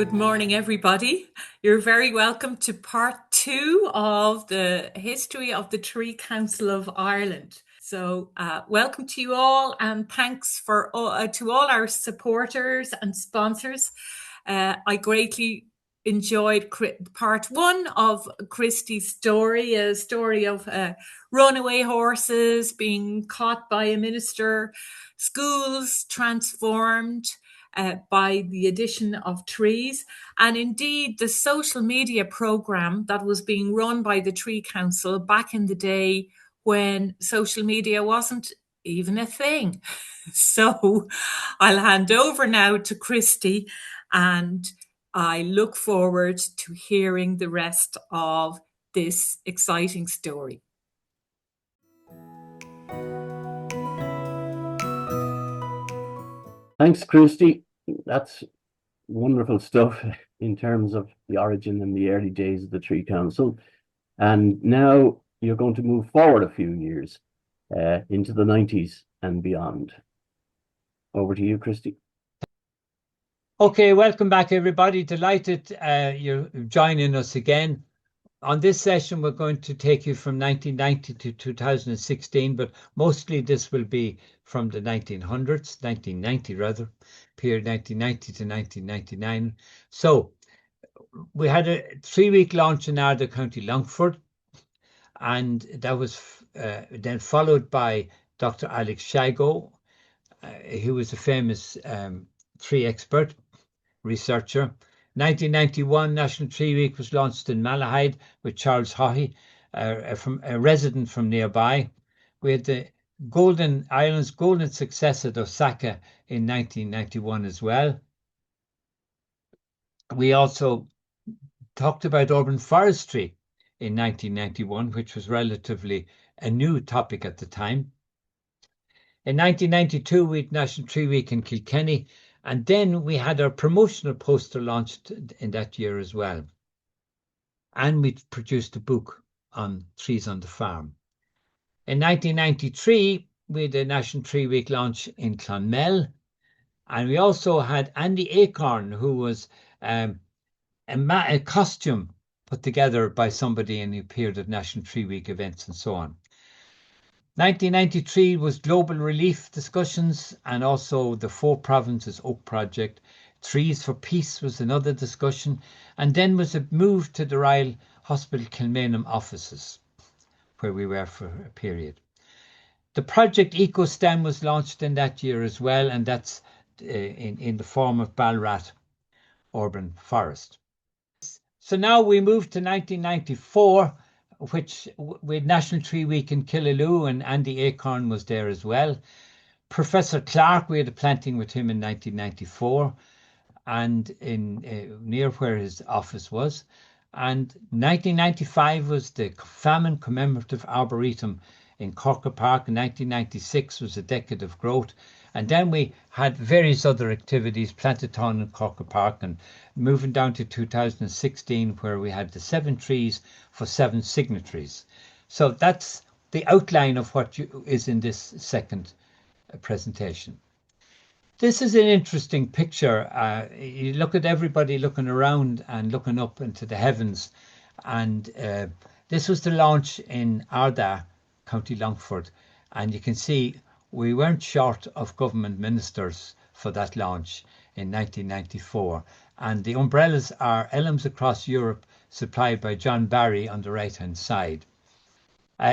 Good morning, everybody. You're very welcome to part two of the history of the Tree Council of Ireland. So, welcome to you all, and thanks to all our supporters and sponsors. I greatly enjoyed part one of Christie's story, a story of runaway horses being caught by a minister, schools transformed by the addition of trees, and indeed the social media program that was being run by the Tree Council back in the day when social media wasn't even a thing. So I'll hand over now to Christy, and I look forward to hearing the rest of this exciting story. Thanks, Christy. That's wonderful stuff in terms of the origin and the early days of the Tree Council. And now you're going to move forward a few years into the 90s and beyond. Over to you, Christy. Okay, welcome back, everybody. Delighted you're joining us again. On this session, we're going to take you from 1990 to 2016, but mostly this will be from the 1990 rather, period 1990 to 1999. So we had a 3-week launch in Ardagh, County Longford, and that was then followed by Dr. Alex Shago, who was a famous tree expert, researcher. 1991 National Tree Week was launched in Malahide with Charles Haughey, a resident from nearby. We had the Ireland's golden success at Osaka in 1991 as well. We also talked about urban forestry in 1991, which was relatively a new topic at the time. In 1992, we had National Tree Week in Kilkenny, and then we had our promotional poster launched in that year as well. And we produced a book on trees on the farm. In 1993, we had a National Tree Week launch in Clonmel. And we also had Andy Acorn, who was a costume put together by somebody and he appeared at National Tree Week events and so on. 1993 was Global Relief discussions and also the 4 Provinces Oak Project. Trees for Peace was another discussion, and then was a move to the Royal Hospital Kilmainham offices, where we were for a period. The project EcoStem was launched in that year as well, and that's in the form of Balrat Urban Forest. So now we move to 1994, which with National Tree Week in Killaloe, and Andy Acorn was there as well. Professor Clark, we had a planting with him in 1994, and in near where his office was. And 1995 was the Famine Commemorative Arboretum in Corker Park. 1996 was a decade of growth. And then we had various other activities, Plantathon in Corker Park, and moving down to 2016, where we had the 7 trees for 7 signatories. So that's the outline of what is in this second presentation. This is an interesting picture. You look at everybody looking around and looking up into the heavens. And this was the launch in Ardagh, County Longford. And you can see we weren't short of government ministers for that launch in 1994. And the umbrellas are Elms Across Europe, supplied by John Barry on the right-hand side.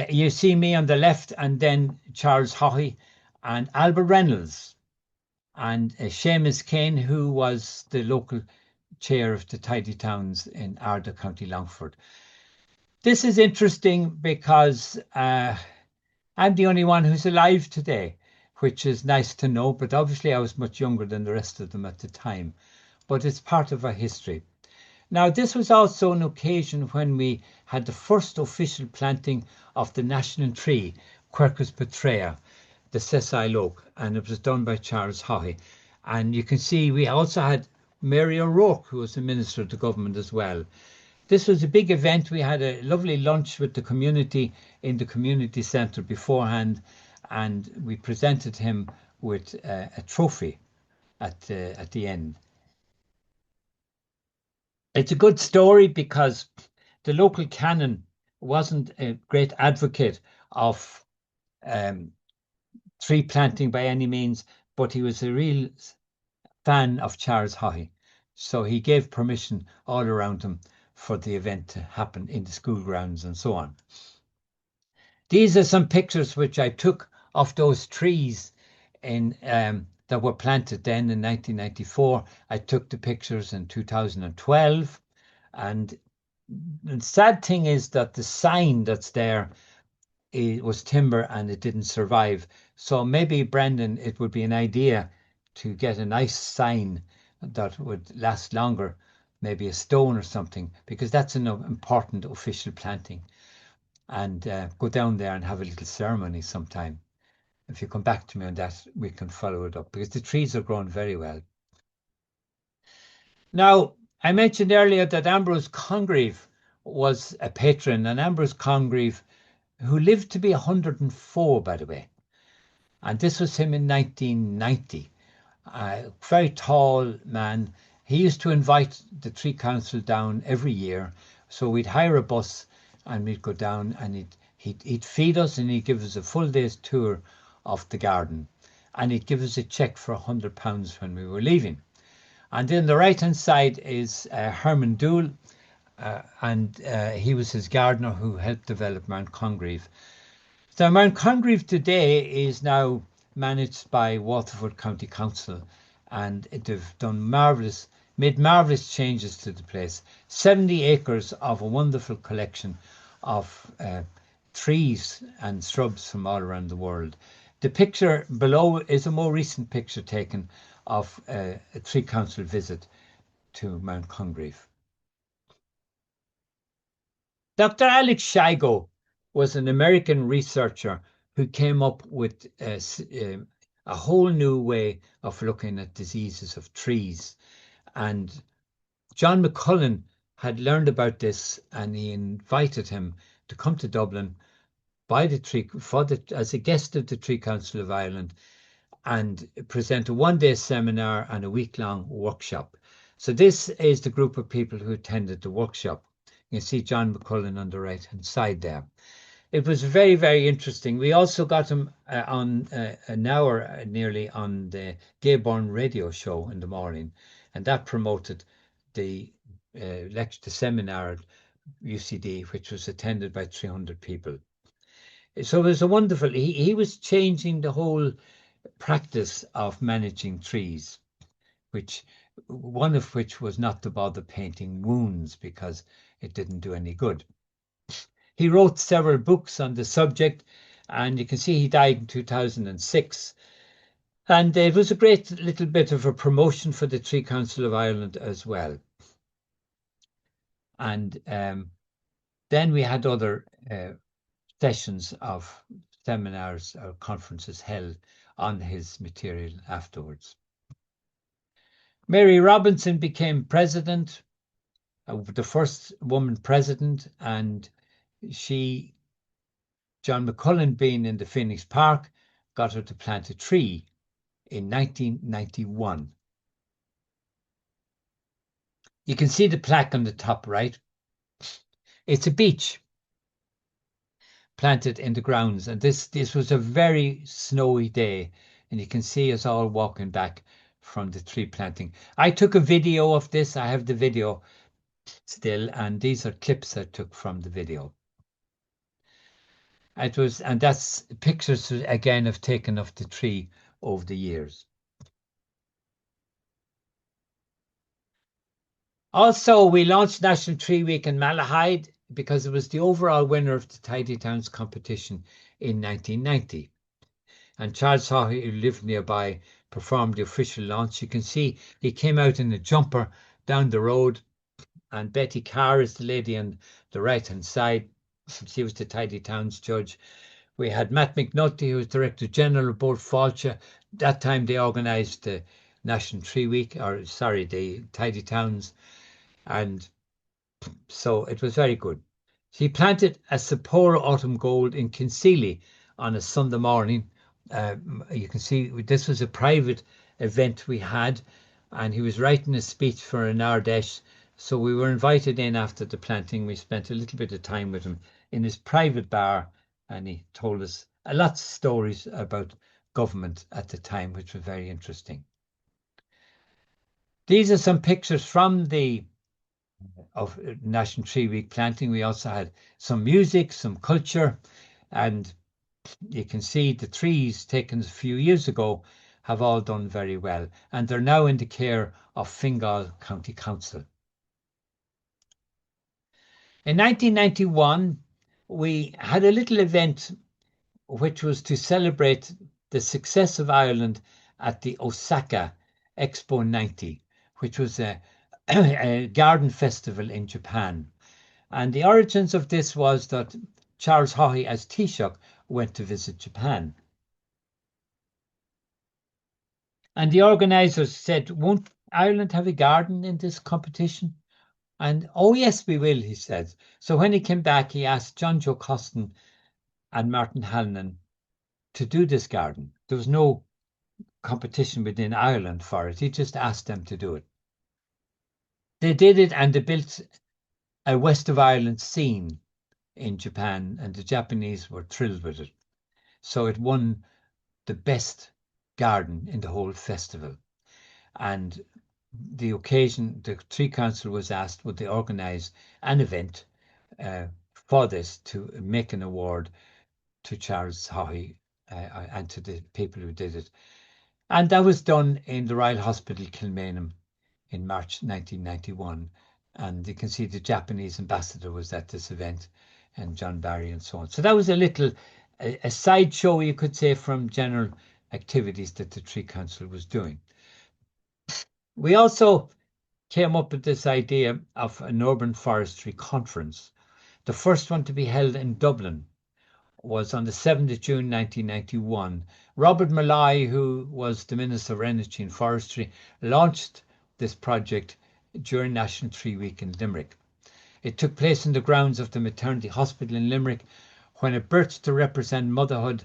You see me on the left, and then Charles Haughey and Albert Reynolds and Seamus Kane, who was the local chair of the Tidy Towns in Ardagh, County Longford. This is interesting because I'm the only one who's alive today, which is nice to know, but obviously I was much younger than the rest of them at the time. But it's part of our history. Now, this was also an occasion when we had the first official planting of the national tree, Quercus petrea, the sessile oak, and it was done by Charles Haughey. And you can see we also had Mary O'Rourke, who was the Minister of the Government as well. This was a big event. We had a lovely lunch with the community in the community centre beforehand, and we presented him with a trophy at the end. It's a good story because the local canon wasn't a great advocate of tree planting by any means, but he was a real fan of Charles Haughey. So he gave permission all around him for the event to happen in the school grounds and so on. These are some pictures which I took of those trees in that were planted then in 1994. I took the pictures in 2012, and the sad thing is that the sign that's there, it was timber and it didn't survive. So maybe, Brendan, it would be an idea to get a nice sign that would last longer, maybe a stone or something, because that's an important official planting. And go down there and have a little ceremony sometime. If you come back to me on that, we can follow it up, because the trees are growing very well. Now, I mentioned earlier that Ambrose Congreve was a patron, and Ambrose Congreve, who lived to be 104, by the way. And this was him in 1990. A very tall man. He used to invite the Tree Council down every year. So we'd hire a bus and we'd go down, and he'd feed us, and he'd give us a full day's tour of the garden. And he'd give us a cheque for £100 when we were leaving. And then the right-hand side is Herman Doole, and he was his gardener who helped develop Mount Congreve. So Mount Congreve today is now managed by Waterford County Council, and they've made marvellous changes to the place. 70 acres of a wonderful collection of trees and shrubs from all around the world. The picture below is a more recent picture taken of a Tree Council visit to Mount Congreve. Dr. Alex Shigo was an American researcher who came up with a whole new way of looking at diseases of trees. And John McCullen had learned about this, and he invited him to come to Dublin as a guest of the Tree Council of Ireland and present a one-day seminar and a week-long workshop. So this is the group of people who attended the workshop. You can see John McCullen on the right-hand side there. It was very, very interesting. We also got him on an hour nearly on the Gayborn radio show in the morning, and that promoted the seminar at UCD, which was attended by 300 people. So it was a wonderful, he was changing the whole practice of managing trees, one of which was not to bother painting wounds because it didn't do any good. He wrote several books on the subject, and you can see he died in 2006. And it was a great little bit of a promotion for the Tree Council of Ireland as well. And then we had other sessions of seminars or conferences held on his material afterwards. Mary Robinson became president, the first woman president, and John McCullen, being in the Phoenix Park, got her to plant a tree in 1991. You can see the plaque on the top right. It's a beech planted in the grounds, and this was a very snowy day, and you can see us all walking back from the tree planting. I took a video of this. I have the video still, and these are clips I took from the video. And that's pictures again I've taken of the tree over the years. Also, we launched National Tree Week in Malahide because it was the overall winner of the Tidy Towns competition in 1990. And Charles Haughey, who lived nearby, performed the official launch. You can see he came out in a jumper down the road, and Betty Carr is the lady on the right-hand side. She was the Tidy Towns judge. We had Matt McNulty, who was Director General of Bord Fáilte. That time they organised the National Tree Week, the Tidy Towns. And so it was very good. He planted a Sapporo Autumn Gold in Kinseely on a Sunday morning. You can see this was a private event we had, and he was writing a speech for an Ardèche, So we were invited in after the planting. We spent a little bit of time with him in his private bar, and he told us a lot of stories about government at the time, which were very interesting. These are some pictures from the of National Tree Week planting. We also had some music, some culture, and you can see the trees taken a few years ago have all done very well, and they're now in the care of Fingal County Council. In 1991, we had a little event which was to celebrate the success of Ireland at the Osaka Expo 90, which was a garden festival in Japan. And the origins of this was that Charles Haughey as Taoiseach went to visit Japan. And the organisers said, won't Ireland have a garden in this competition? And, oh yes, we will, he said. So when he came back, he asked John Joe Costin and Martin Hallinan to do this garden. There was no competition within Ireland for it. He just asked them to do it. They did it, and they built a West of Ireland scene in Japan, and the Japanese were thrilled with it. So it won the best garden in the whole festival. And the occasion, the Tree Council was asked, would they organise an event for this to make an award to Charles Haughey and to the people who did it. And that was done in the Royal Hospital, Kilmainham, in March 1991. And you can see the Japanese ambassador was at this event, and John Barry and so on. So that was a little, a sideshow, you could say, from general activities that the Tree Council was doing. We also came up with this idea of an urban forestry conference. The first one to be held in Dublin was on the 7th of June 1991. Robert Malloy, who was the Minister for Energy and Forestry, launched this project during National Tree Week in Limerick. It took place in the grounds of the Maternity Hospital in Limerick, when a birch to represent motherhood,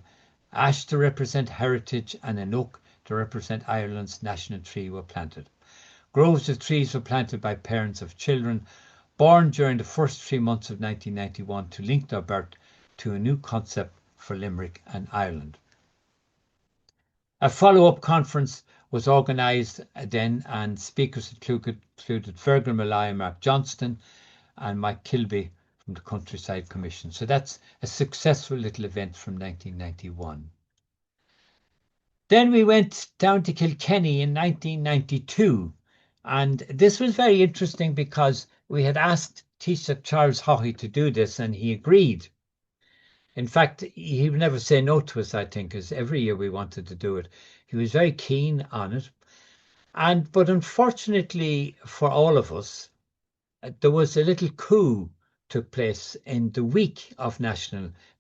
ash to represent heritage, and an oak to represent Ireland's national tree were planted. Groves of trees were planted by parents of children born during the first 3 months of 1991 to link their birth to a new concept for Limerick and Ireland. A follow-up conference was organised then, and speakers included Fergal Malloy and Mark Johnston and Mike Kilby from the Countryside Commission. So that's a successful little event from 1991. Then we went down to Kilkenny in 1992. And this was very interesting because we had asked Taoiseach Charles Haughey to do this, and he agreed. In fact, he would never say no to us, I think, because every year we wanted to do it. He was very keen on it. But unfortunately for all of us, there was a little coup took place in the week of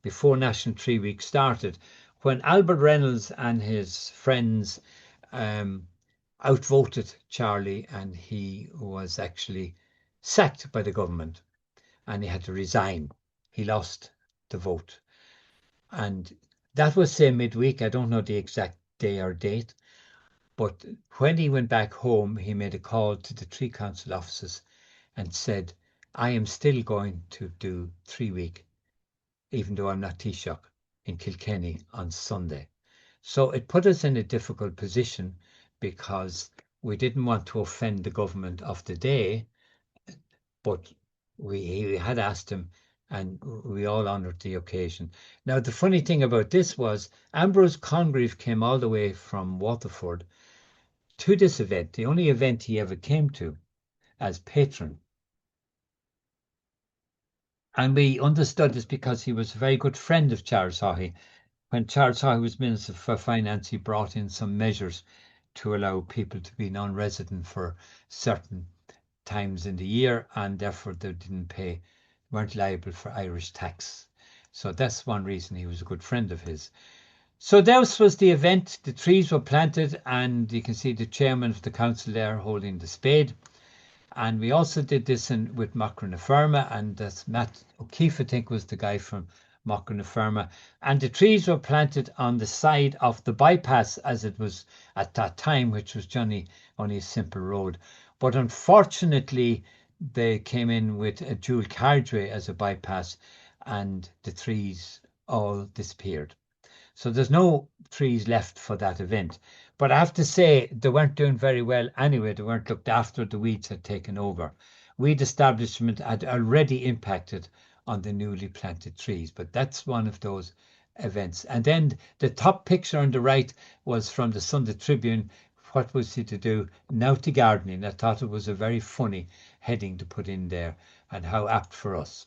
before National Tree Week started, when Albert Reynolds and his friends outvoted Charlie, and he was actually sacked by the government, and he had to resign. He lost the vote. And that was, say, midweek. I don't know the exact day or date. But when he went back home, he made a call to the Tree Council offices and said, I am still going to do 3 week, even though I'm not Taoiseach, in Kilkenny on Sunday. So it put us in a difficult position, because we didn't want to offend the government of the day, but we had asked him, and we all honoured the occasion. Now, the funny thing about this was Ambrose Congreve came all the way from Waterford to this event, the only event he ever came to, as patron. And we understood this because he was a very good friend of Charles Haughey. When Charles Haughey was Minister for Finance, he brought in some measures to allow people to be non-resident for certain times in the year, and therefore they weren't liable for Irish tax. So that's one reason he was a good friend of his. So this was the event. The trees were planted, and you can see the chairman of the council there holding the spade. And we also did this with Mochra-na-Firma, and that's Matt O'Keefe, I think, was the guy from Mochra-na-Firma. And the trees were planted on the side of the bypass, as it was at that time, which was only a simple road. But unfortunately, they came in with a dual carriageway as a bypass, and the trees all disappeared. So there's no trees left for that event. But I have to say, they weren't doing very well anyway. They weren't looked after. The weeds had taken over. Weed establishment had already impacted on the newly planted trees, but that's one of those events. And then the top picture on the right was from the Sunday Tribune. What was he to do? Now to gardening. I thought it was a very funny heading to put in there, and how apt for us.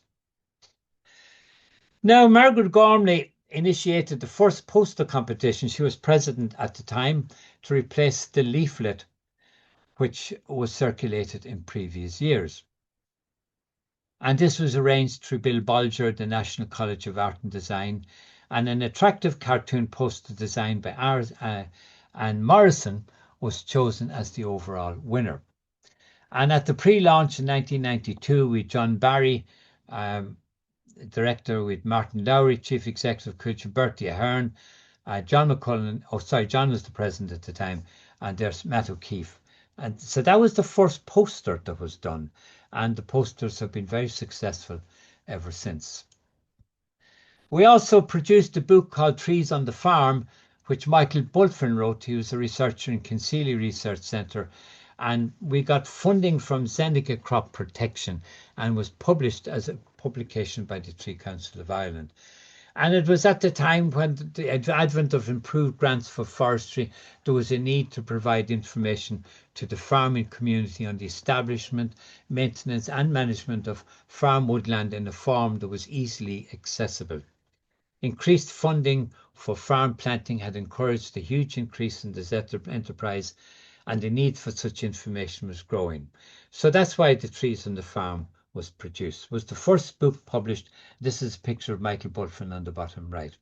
Now, Margaret Gormley initiated the first poster competition. She was president at the time, to replace the leaflet which was circulated in previous years. And this was arranged through Bill Bolger, the National College of Art and Design, and an attractive cartoon poster designed by Anne Morrison was chosen as the overall winner. And at the pre-launch in 1992, with John Barry, director, with Martin Lowry, chief executive, Culture, Bertie Ahern, John McCullen, John was the president at the time, and there's Matt O'Keefe. And so that was the first poster that was done, and the posters have been very successful ever since. We also produced a book called Trees on the Farm, which Michael Bulfin wrote. He was a researcher in Kinseely Research Centre, and we got funding from Seneca Crop Protection, and was published as a publication by the Tree Council of Ireland. And it was at the time when the advent of improved grants for forestry, there was a need to provide information to the farming community on the establishment, maintenance and management of farm woodland in a form that was easily accessible. Increased funding for farm planting had encouraged a huge increase in the enterprise, and the need for such information was growing. So that's why the Trees on the Farm was produced. It was the first book published. This is a picture of Michael Bulfin on the bottom right.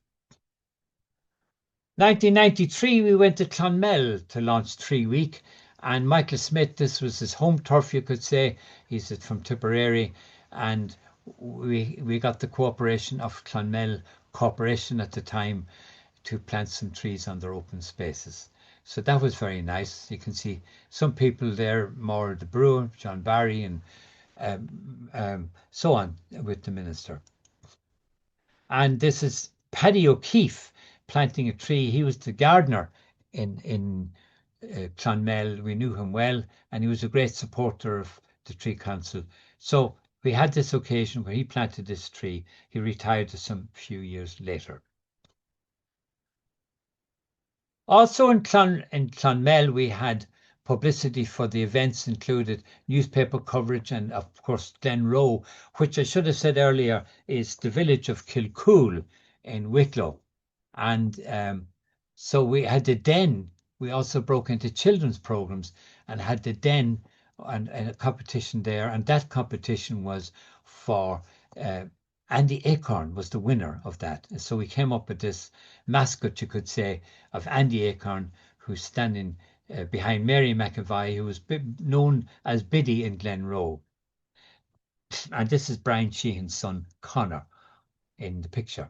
1993, we went to Clonmel to launch Tree Week, and Michael Smith, this was his home turf, you could say. He's from Tipperary, and we got the cooperation of Clonmel Corporation at the time to plant some trees on their open spaces. So that was very nice. You can see some people there, more the brewer, John Barry, and so on with the minister. And this is Paddy O'Keefe planting a tree. He was the gardener in Clonmel. We knew him well, and he was a great supporter of the Tree Council. So we had this occasion where he planted this tree. He retired some few years later. Also in Clonmel, we had publicity for the events, included newspaper coverage, and of course Glenroe, which I should have said earlier is the village of Kilcool in Wicklow. And so we had the Den. We also broke into children's programs and had the Den and a competition there, and that competition was for Andy Acorn was the winner of that. So we came up with this mascot, you could say, of Andy Acorn, who's standing behind Mary McAvoy, who was known as Biddy in Glenroe. And this is Brian Sheehan's son, Connor, in the picture.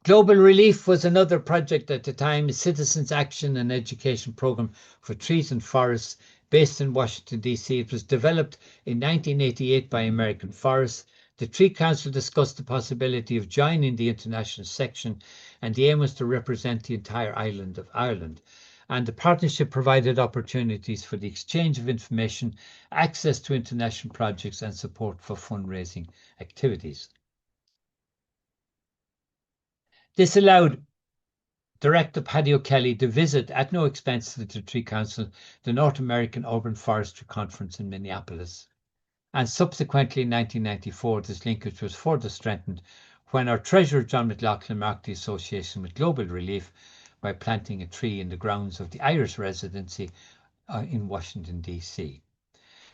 Global Relief was another project at the time, a citizens' action and education program for trees and forests based in Washington, D.C. It was developed in 1988 by American Forests. The Tree Council discussed the possibility of joining the international section, and the aim was to represent the entire island of Ireland. And the partnership provided opportunities for the exchange of information, access to international projects, and support for fundraising activities. This allowed Director Paddy O'Kelly to visit at no expense to the Tree Council the North American Urban Forestry Conference in Minneapolis. And subsequently in 1994, this linkage was further strengthened when our Treasurer John McLaughlin marked the association with Global Relief by planting a tree in the grounds of the Irish residency in Washington, D.C.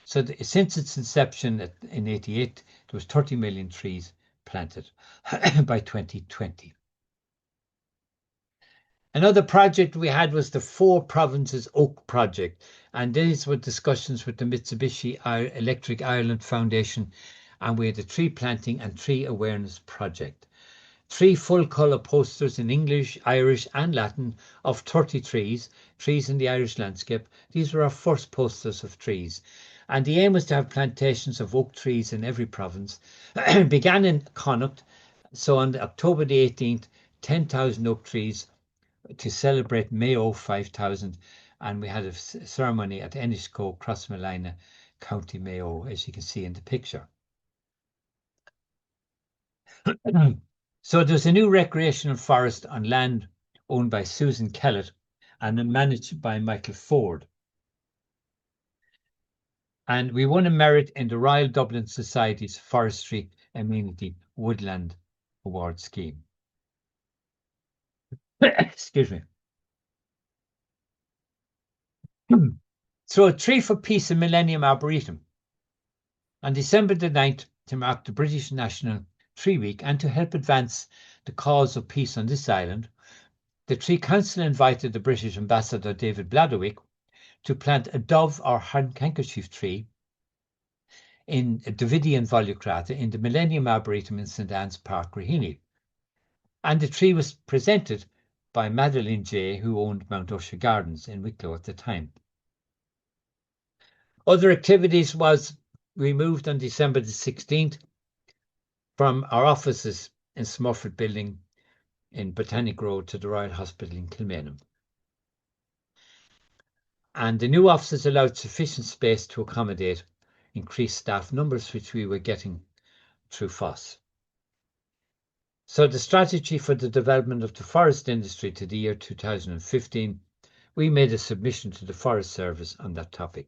So since its inception in 1988, there was 30 million trees planted by 2020. Another project we had was the Four Provinces Oak Project, and these were discussions with the Mitsubishi Electric Ireland Foundation, and we had a tree planting and tree awareness project. 3 full-colour posters in English, Irish and Latin of 30 trees in the Irish landscape. These were our first posters of trees. And the aim was to have plantations of oak trees in every province. It began in Connacht. So on October the 18th, 10,000 oak trees to celebrate Mayo 5,000. And we had a ceremony at Ennisco, Crossmolina, County Mayo, as you can see in the picture. So there's a new recreational forest on land owned by Susan Kellett and managed by Michael Ford. And we won a merit in the Royal Dublin Society's Forestry Amenity Woodland Award Scheme. Excuse me. So a Tree for Peace and Millennium Arboretum. On December the 9th, to mark the British National Tree Week and to help advance the cause of peace on this island, the Tree Council invited the British Ambassador David Bladderwick to plant a dove or handkerchief tree in Davidian Volucrata in the Millennium Arboretum in St Anne's Park, Raheny. And the tree was presented by Madeline Jay, who owned Mount Usher Gardens in Wicklow at the time. Other activities was we moved on December the 16th from our offices in Smurford Building in Botanic Road to the Royal Hospital in Kilmainham. And the new offices allowed sufficient space to accommodate increased staff numbers, which we were getting through FOSS. So the strategy for the development of the forest industry to the year 2015, we made a submission to the Forest Service on that topic.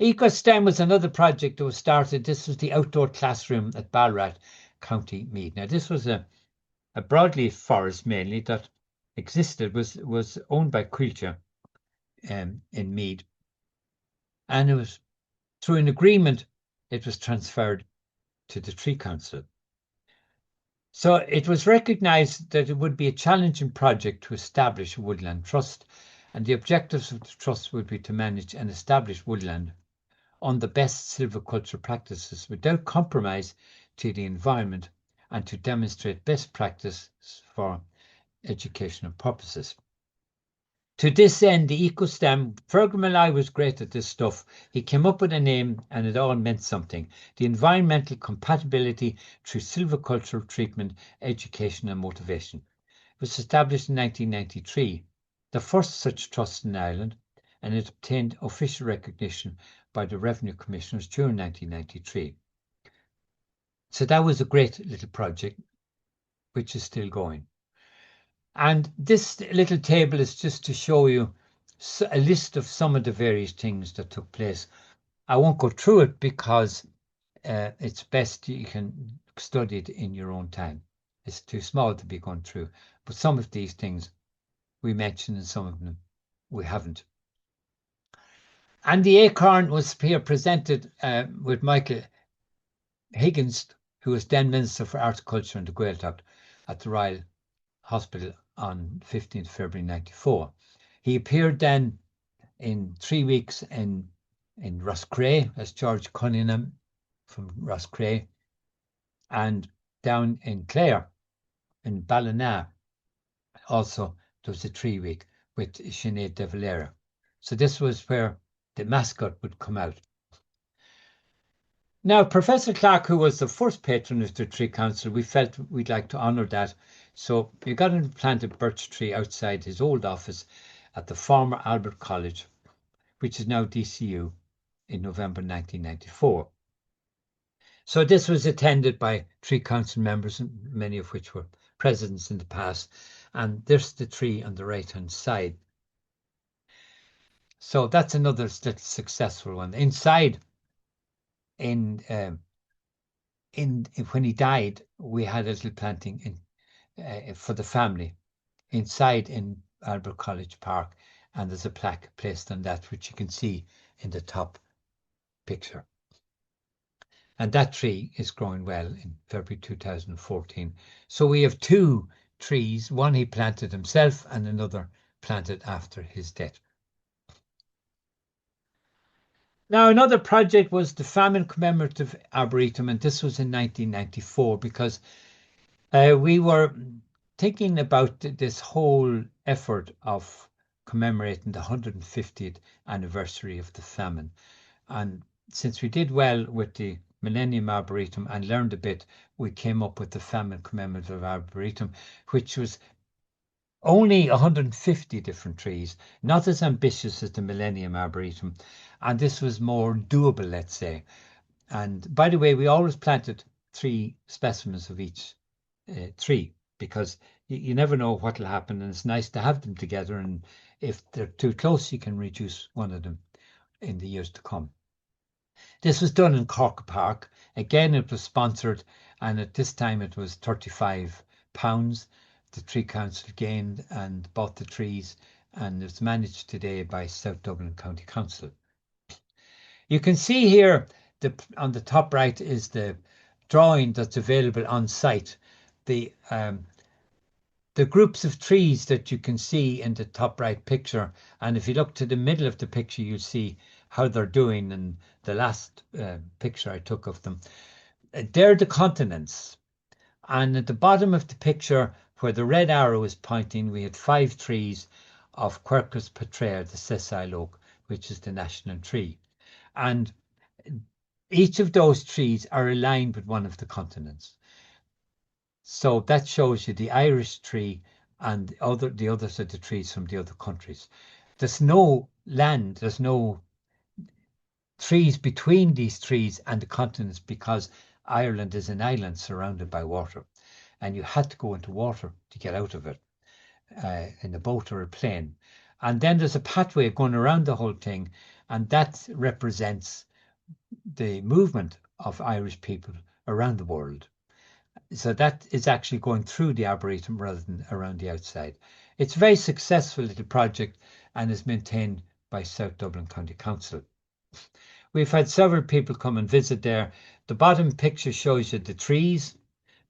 EcoSTEM was another project that was started. This was the outdoor classroom at Ballarat, County Meath. Now this was a broadleaf forest mainly that existed, was owned by Quilcher in Meath. And it was through an agreement, it was transferred to the Tree Council. So it was recognised that it would be a challenging project to establish a woodland trust, and the objectives of the trust would be to manage and establish woodland on the best silviculture practices without compromise to the environment and to demonstrate best practice for educational purposes. To this end, the EcoSTEM, Fergal Malloy was great at this stuff. He came up with a name and it all meant something. The environmental compatibility through silvicultural treatment, education and motivation. It was established in 1993, the first such trust in Ireland, and it obtained official recognition by the Revenue Commissioners during 1993. So that was a great little project, which is still going. And this little table is just to show you a list of some of the various things that took place. I won't go through it because it's best you can study it in your own time. It's too small to be gone through. But some of these things we mentioned and some of them we haven't. And the acorn was here presented with Michael Higgins, who was then Minister for Horticulture and the Gaeltacht at the Royal Hospital on 15th February 94. He appeared then in 3 weeks in Roscrea as George Cunningham from Roscrea, and down in Clare in Ballina also there was a 3 week with Sinead de Valera. So this was where the mascot would come out. Now, Professor Clark, who was the first patron of the Tree Council, we felt we'd like to honour that. So we got him to plant a birch tree outside his old office at the former Albert College, which is now DCU, in November 1994. So this was attended by Tree Council members, many of which were presidents in the past. And there's the tree on the right-hand side. So that's another successful one. Inside, when he died, we had a little planting for the family inside in Albert College Park, and there's a plaque placed on that, which you can see in the top picture. And that tree is growing well in February 2014. So we have 2 trees, one he planted himself and another planted after his death. Now, another project was the Famine Commemorative Arboretum, and this was in 1994 because we were thinking about this whole effort of commemorating the 150th anniversary of the famine. And since we did well with the Millennium Arboretum and learned a bit, we came up with the Famine Commemorative Arboretum, which was only 150 different trees, not as ambitious as the Millennium Arboretum. And this was more doable, let's say. And by the way, we always planted 3 specimens of each tree, because you never know what will happen, and it's nice to have them together. And if they're too close, you can reduce one of them in the years to come. This was done in Cork Park. Again, it was sponsored, and at this time it was £35. The Tree Council gained and bought the trees, and it's managed today by South Dublin County Council. You can see here on the top right is the drawing that's available on site. The groups of trees that you can see in the top right picture, and if you look to the middle of the picture, you'll see how they're doing. And the last picture I took of them, they're the continents. And at the bottom of the picture, where the red arrow is pointing, we had 5 trees of Quercus petraea, the sessile oak, which is the national tree. And each of those trees are aligned with one of the continents. So that shows you the Irish tree and the others are the trees from the other countries. There's no land, there's no trees between these trees and the continents, because Ireland is an island surrounded by water, and you had to go into water to get out of it in a boat or a plane. And then there's a pathway going around the whole thing, and that represents the movement of Irish people around the world. So that is actually going through the Arboretum rather than around the outside. It's a very successful little project and is maintained by South Dublin County Council. We've had several people come and visit there. The bottom picture shows you the trees,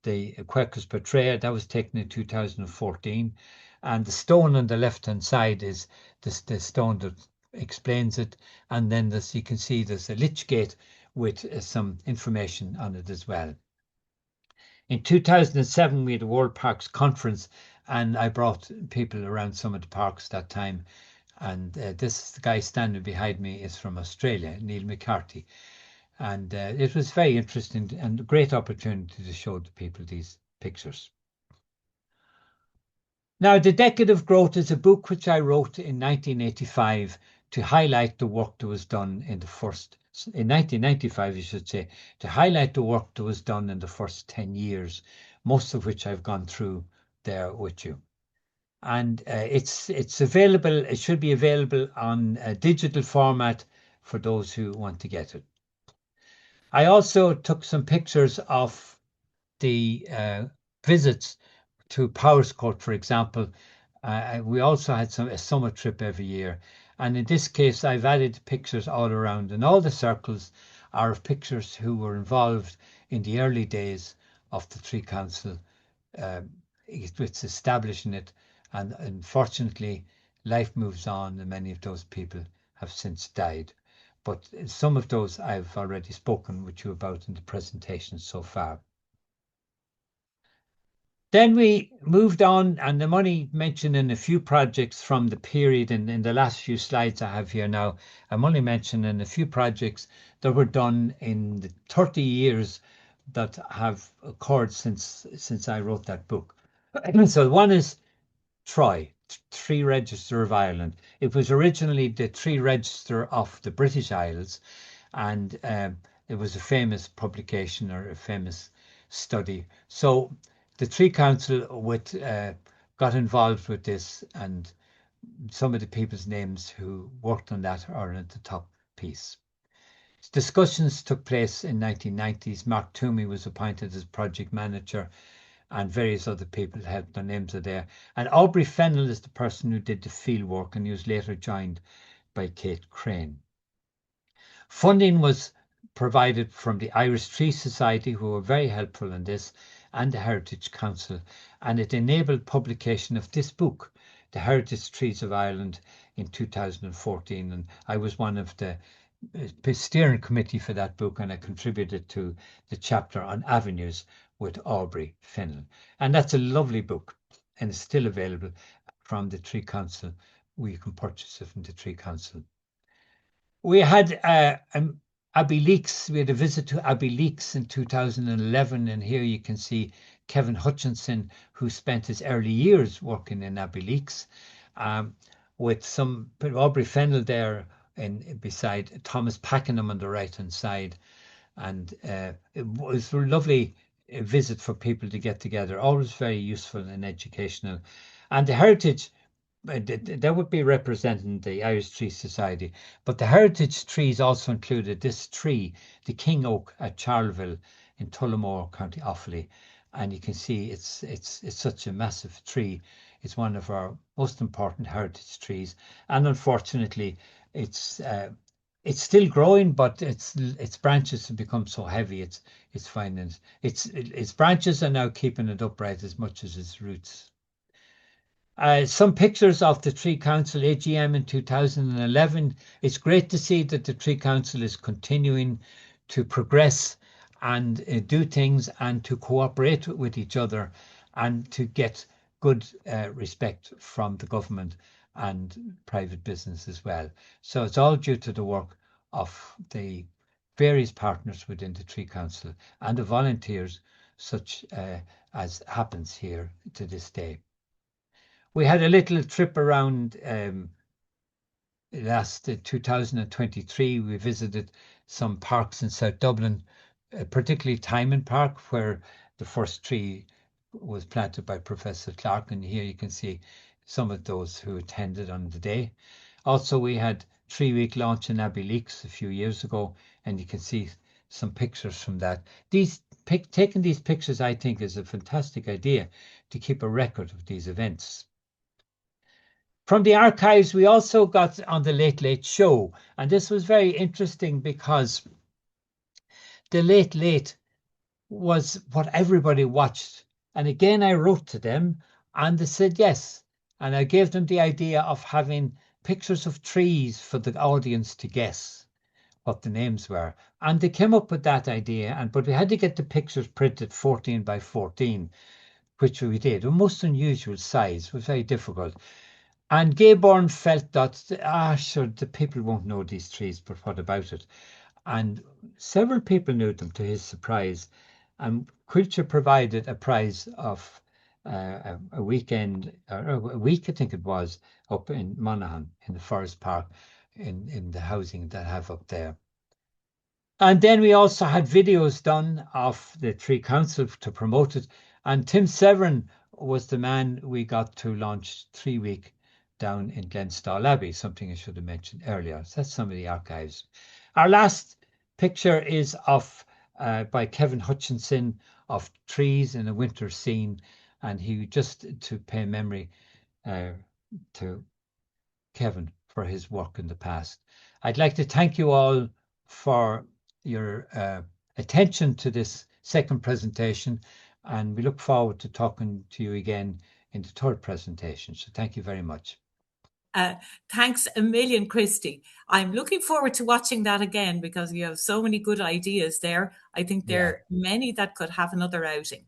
the Quercus petraea, that was taken in 2014. And the stone on the left-hand side is the stone that explains it. And then you can see there's a lich gate with some information on it as well. In 2007, we had a World Parks Conference, and I brought people around some of the parks that time. And this guy standing behind me is from Australia, Neil McCarthy. And it was very interesting and a great opportunity to show the people these pictures. Now, The Decade of Growth is a book which I wrote in 1985 to highlight the work that was done in 1995, I should say, to highlight the work that was done in the first 10 years, most of which I've gone through there with you. And it's available, it should be available on a digital format for those who want to get it. I also took some pictures of the visits to Powerscourt, for example. We also had a summer trip every year. And in this case, I've added pictures all around, and all the circles are of pictures who were involved in the early days of the Tree Council, with establishing it. And unfortunately, life moves on, and many of those people have since died. But some of those I've already spoken with you about in the presentation so far. Then we moved on, and I'm only mentioning a few projects from the period in the last few slides I have here now. I'm only mentioning a few projects that were done in the 30 years that have occurred since I wrote that book. So one is TROI, Tree Register of Ireland. It was originally the Tree Register of the British Isles, and it was a famous publication or a famous study. So the Tree Council got involved with this, and some of the people's names who worked on that are at the top piece. Discussions took place in 1990s. Mark Toomey was appointed as project manager, and various other people helped. Their names are there. And Aubrey Fennell is the person who did the field work, and he was later joined by Kate Crane. Funding was provided from the Irish Tree Society, who were very helpful in this, and the Heritage Council, and it enabled publication of this book, The Heritage Trees of Ireland, in 2014. And I was one of the steering committee for that book, and I contributed to the chapter on avenues with Aubrey Fennell. And that's a lovely book, and it's still available from the Tree Council we can purchase it from the Tree Council. We had Abbey Leaks. We had a visit to Abbey Leaks in 2011, and here you can see Kevin Hutchinson, who spent his early years working in Abbey Leaks, with some Aubrey Fennell there beside Thomas Pakenham on the right hand side, and it was a lovely visit for people to get together. Always very useful and educational, and the heritage. That would be representing the Irish Tree Society, but the heritage trees also included this tree, the king oak at Charleville in Tullamore, County Offaly, and you can see it's such a massive tree. It's one of our most important heritage trees, and unfortunately, it's still growing, but its branches have become so heavy. It's finding its branches are now keeping it upright as much as its roots. Some pictures of the Tree Council AGM in 2011. It's great to see that the Tree Council is continuing to progress and do things and to cooperate with each other and to get good respect from the government and private business as well. So it's all due to the work of the various partners within the Tree Council and the volunteers, such as happens here to this day. We had a little trip around last 2023. We visited some parks in South Dublin, particularly Timon Park, where the first tree was planted by Professor Clark. And here you can see some of those who attended on the day. Also, we had 3-week launch in Abbey Leaks a few years ago, and you can see some pictures from that. Taking these pictures, I think, is a fantastic idea to keep a record of these events. From the archives, we also got on the Late Late Show, and this was very interesting because the Late Late was what everybody watched. And again, I wrote to them and they said yes. And I gave them the idea of having pictures of trees for the audience to guess what the names were. And they came up with that idea, but we had to get the pictures printed 14 by 14, which we did. A most unusual size. It was very difficult. And Gayborn felt that, sure, the people won't know these trees, but what about it? And several people knew them, to his surprise. And Quilcher provided a prize of a weekend, or a week, I think it was, up in Monaghan, in the Forest Park, in the housing that I have up there. And then we also had videos done of the Tree Council to promote it. And Tim Severin was the man we got to launch 3-week down in Glenstall Abbey, something I should have mentioned earlier. So that's some of the archives. Our last picture is of by Kevin Hutchinson of trees in a winter scene, and he just to pay memory to Kevin for his work in the past. I'd like to thank you all for your attention to this second presentation, and we look forward to talking to you again in the third presentation. So thank you very much. Thanks a million, Christy. I'm looking forward to watching that again because you have so many good ideas there. I think there are many that could have another outing.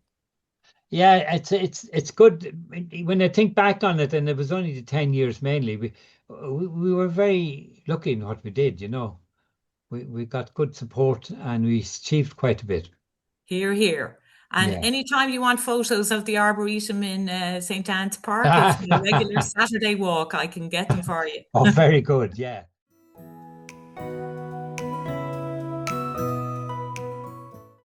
Yeah, it's good when I think back on it, and it was only the 10 years mainly. We were very lucky in what we did, you know. We got good support and we achieved quite a bit. Hear, hear. And anytime you want photos of the Arboretum in St. Anne's Park, it's a regular Saturday walk. I can get them for you. Oh, very good. Yeah.